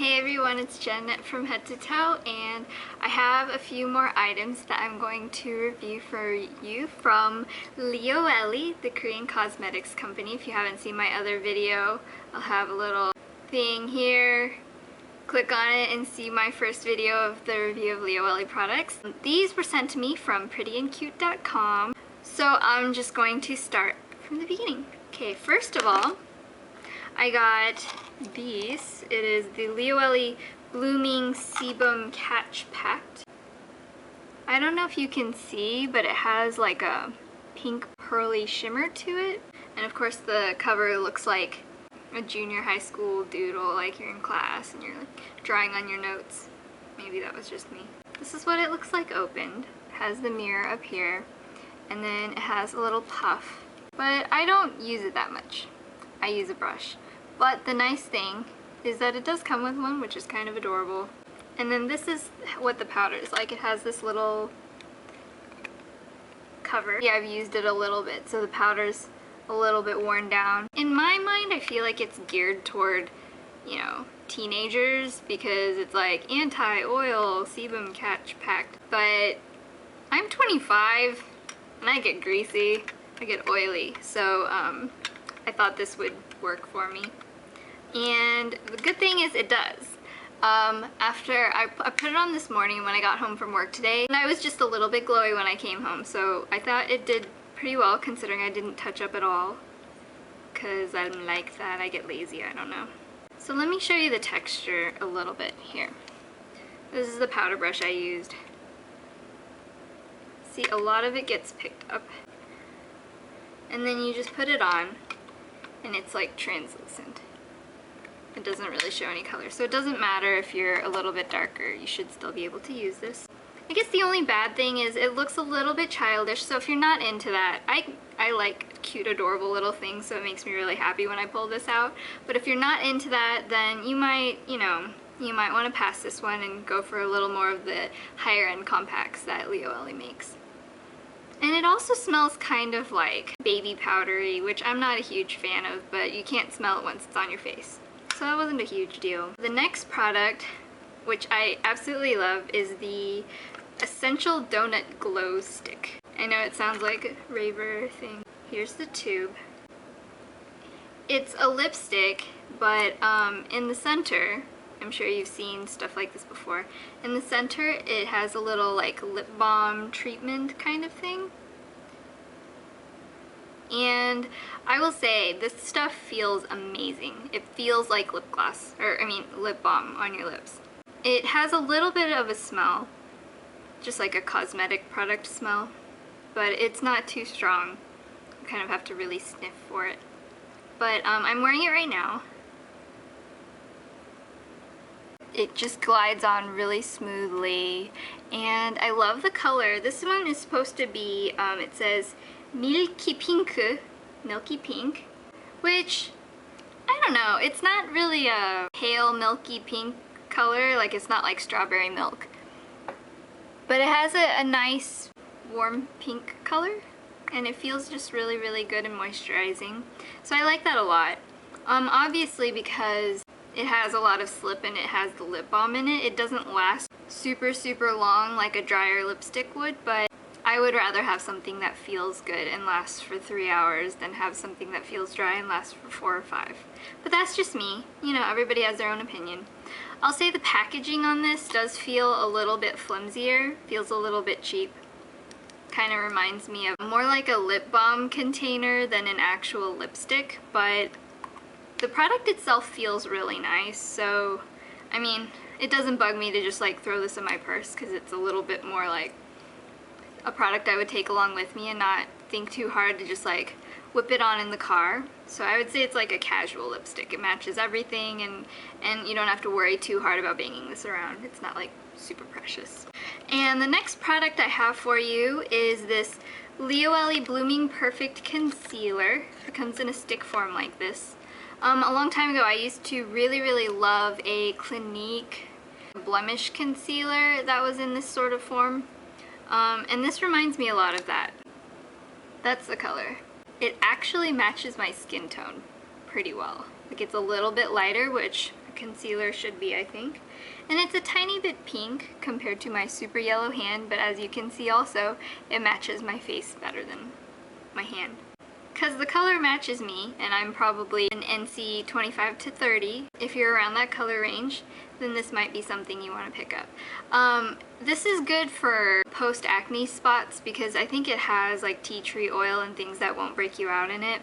Hey everyone, it's Jen from Head to Toe, and I have a few more items that I'm going to review for you from Lioele, the Korean cosmetics company. If you haven't seen my other video, I'll have a little thing here. Click on it and see my first video of the review of Lioele products. These were sent to me from prettyandcute.com, so I'm just going to start from the beginning. Okay, first of all, I got these. It is the Lioele Blooming Sebum Catch Pact. I don't know if you can see, but it has like a pink pearly shimmer to it. And of course the cover looks like a junior high school doodle, like you're in class and you're like drawing on your notes. Maybe that was just me. This is what it looks like opened. It has the mirror up here, and then it has a little puff. But I don't use it that much. I use a brush. But the nice thing is that it does come with one, which is kind of adorable. And then this is what the powder is like. It has this little cover. Yeah, I've used it a little bit, so the powder's a little bit worn down. In my mind, I feel like it's geared toward, you know, teenagers, because it's like anti-oil sebum catch pact. But I'm 25 and I get greasy, I get oily, so I thought this would work for me. And the good thing is it does. After I put it on this morning when I got home from work today, and I was just a little bit glowy when I came home, so I thought it did pretty well considering I didn't touch up at all, because I'm like that, I get lazy, I don't know. So let me show you the texture a little bit here. This is the powder brush I used. See, a lot of it gets picked up. And then you just put it on, and it's like translucent. It doesn't really show any color, so it doesn't matter if you're a little bit darker, you should still be able to use this. I guess the only bad thing is it looks a little bit childish, so if you're not into that, I like cute, adorable little things, so it makes me really happy when I pull this out. But if you're not into that, then you might, you know, you might want to pass this one and go for a little more of the higher end compacts that Lioele makes. And it also smells kind of like baby powdery, which I'm not a huge fan of, but you can't smell it once it's on your face. So that wasn't a huge deal. The next product, which I absolutely love, is the Essential Donut Glow Stick. I know it sounds like a raver thing. Here's the tube. It's a lipstick, but in the center, I'm sure you've seen stuff like this before. In the center, it has a little like lip balm treatment kind of thing. And I will say, this stuff feels amazing. It feels like lip gloss, or I mean lip balm on your lips. It has a little bit of a smell, just like a cosmetic product smell, but it's not too strong. You kind of have to really sniff for it. But I'm wearing it right now. It just glides on really smoothly, and I love the color. This one is supposed to be, it says Milky Pink, Milky Pink, which, I don't know, it's not really a pale milky pink color, like it's not like strawberry milk. But it has a nice warm pink color, and it feels just really, really good and moisturizing. So I like that a lot. Obviously because it has a lot of slip and it has the lip balm in it, it doesn't last super, super long like a drier lipstick would, but I would rather have something that feels good and lasts for 3 hours than have something that feels dry and lasts for 4 or 5. But that's just me. You know, everybody has their own opinion. I'll say the packaging on this does feel a little bit flimsier, feels a little bit cheap. Kind of reminds me of more like a lip balm container than an actual lipstick, but the product itself feels really nice, so I mean, it doesn't bug me to just like throw this in my purse, because it's a little bit more like a product I would take along with me and not think too hard to just like whip it on in the car. So I would say it's like a casual lipstick. It matches everything, and you don't have to worry too hard about banging this around. It's not like super precious. And the next product I have for you is this Lioele Blooming Perfect Concealer. It comes in a stick form like this. A long time ago I used to really, really love a Clinique blemish concealer that was in this sort of form. And this reminds me a lot of that. That's the color. It actually matches my skin tone pretty well. Like, it's a little bit lighter, which I concealer should be, I think. And it's a tiny bit pink compared to my super yellow hand, but as you can see also, it matches my face better than my hand. Because the color matches me, and I'm probably an NC 25 to 30. If you're around that color range, then this might be something you want to pick up. This is good for post-acne spots because I think it has like tea tree oil and things that won't break you out in it.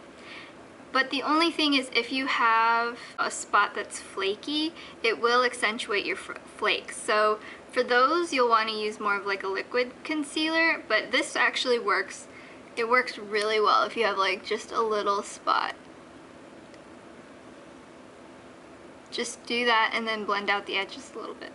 But the only thing is, if you have a spot that's flaky, it will accentuate your flakes. So for those, you'll want to use more of like a liquid concealer, but this actually works. It works really well if you have like just a little spot. Just do that and then blend out the edges a little bit.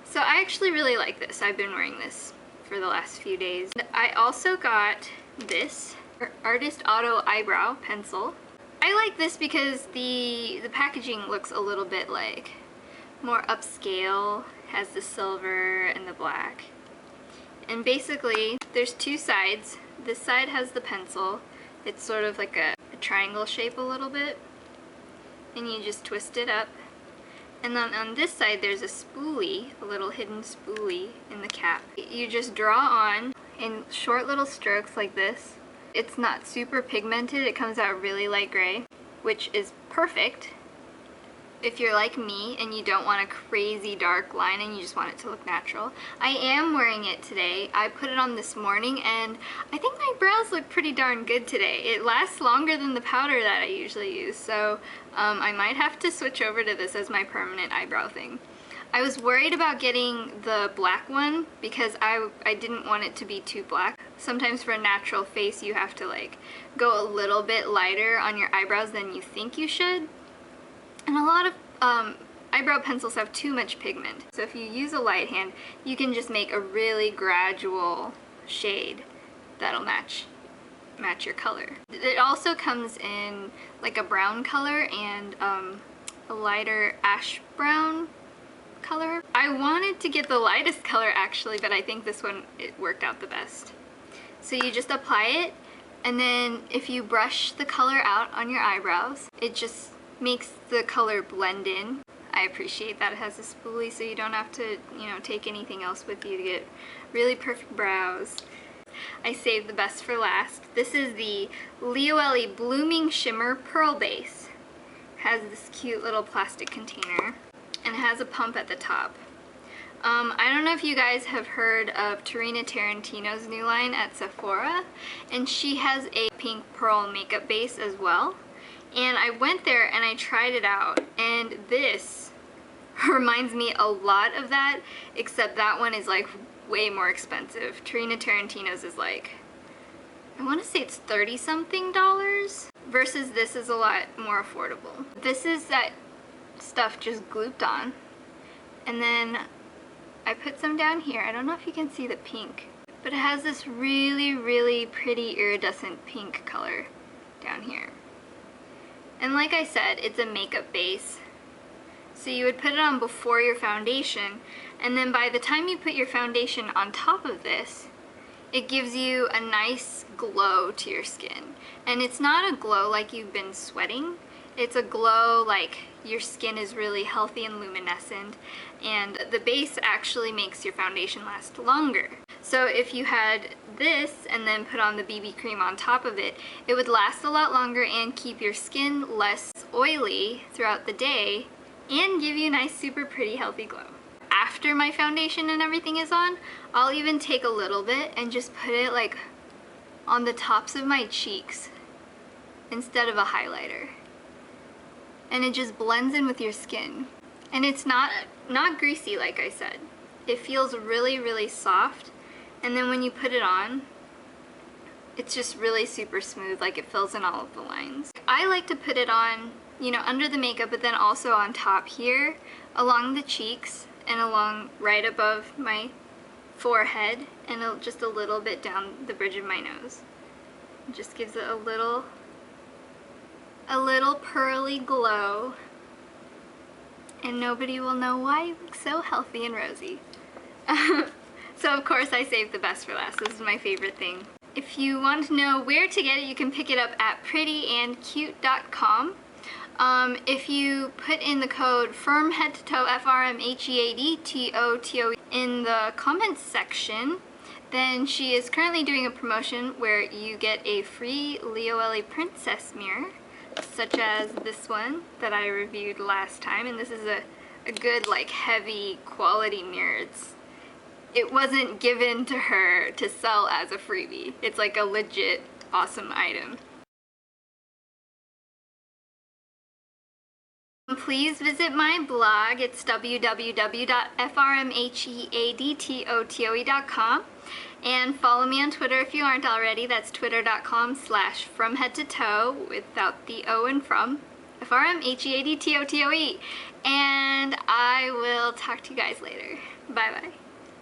So I actually really like this. I've been wearing this for the last few days. I also got this Artist Auto Eyebrow pencil. I like this because the packaging looks a little bit like more upscale, has the silver and the black. And basically there's two sides. This side has the pencil. It's sort of like a triangle shape a little bit, and you just twist it up. And then on this side there's a spoolie, a little hidden spoolie in the cap. You just draw on in short little strokes like this. It's not super pigmented, it comes out really light gray, which is perfect if you're like me and you don't want a crazy dark line and you just want it to look natural. I am wearing it today. I put it on this morning and I think my brows look pretty darn good today. It lasts longer than the powder that I usually use, so I might have to switch over to this as my permanent eyebrow thing. I was worried about getting the black one because I didn't want it to be too black. Sometimes for a natural face you have to like go a little bit lighter on your eyebrows than you think you should. And a lot of eyebrow pencils have too much pigment. So if you use a light hand, you can just make a really gradual shade that'll match your color. It also comes in like a brown color and a lighter ash brown color. I wanted to get the lightest color actually, but I think this one, it worked out the best. So you just apply it, and then if you brush the color out on your eyebrows, it just makes the color blend in. I appreciate that it has a spoolie so you don't have to, you know, take anything else with you to get really perfect brows. I saved the best for last. This is the Lioele Blooming Shimmer Pearl Base. It has this cute little plastic container and it has a pump at the top. I don't know if you guys have heard of Tarantino's new line at Sephora, and she has a pink pearl makeup base as well. And I went there and I tried it out, and this reminds me a lot of that, except that one is like way more expensive. Tarantino's is like, I want to say it's $30 something versus this is a lot more affordable. This is that stuff just glooped on, and then I put some down here. I don't know if you can see the pink, but it has this really, really pretty iridescent pink color down here. And like I said, it's a makeup base. So you would put it on before your foundation, and then by the time you put your foundation on top of this, it gives you a nice glow to your skin. And it's not a glow like you've been sweating. It's a glow like your skin is really healthy and luminescent, and the base actually makes your foundation last longer. So if you had this and then put on the BB cream on top of it, it would last a lot longer and keep your skin less oily throughout the day and give you a nice, super pretty, healthy glow. After my foundation and everything is on, I'll even take a little bit and just put it like on the tops of my cheeks instead of a highlighter. And it just blends in with your skin. And it's not greasy, like I said. It feels really, really soft. And then when you put it on, it's just really super smooth, like it fills in all of the lines. I like to put it on, you know, under the makeup, but then also on top here, along the cheeks, and along right above my forehead, and just a little bit down the bridge of my nose. It just gives it a little pearly glow, and nobody will know why you look so healthy and rosy. So of course I saved the best for last. This is my favorite thing. If you want to know where to get it, you can pick it up at prettyandcute.com. If you put in the code FIRM head to toe FRMHEADTOTOE in the comments section, then she is currently doing a promotion where you get a free Lioele princess mirror, such as this one that I reviewed last time, and this is a good like heavy quality mirror. It wasn't given to her to sell as a freebie. It's like a legit awesome item. Please visit my blog. It's www.frmheadtotoe.com, and follow me on Twitter if you aren't already. That's twitter.com/fromheadtotoe without the O and from. FRMHEADTOTOE. And I will talk to you guys later. Bye bye.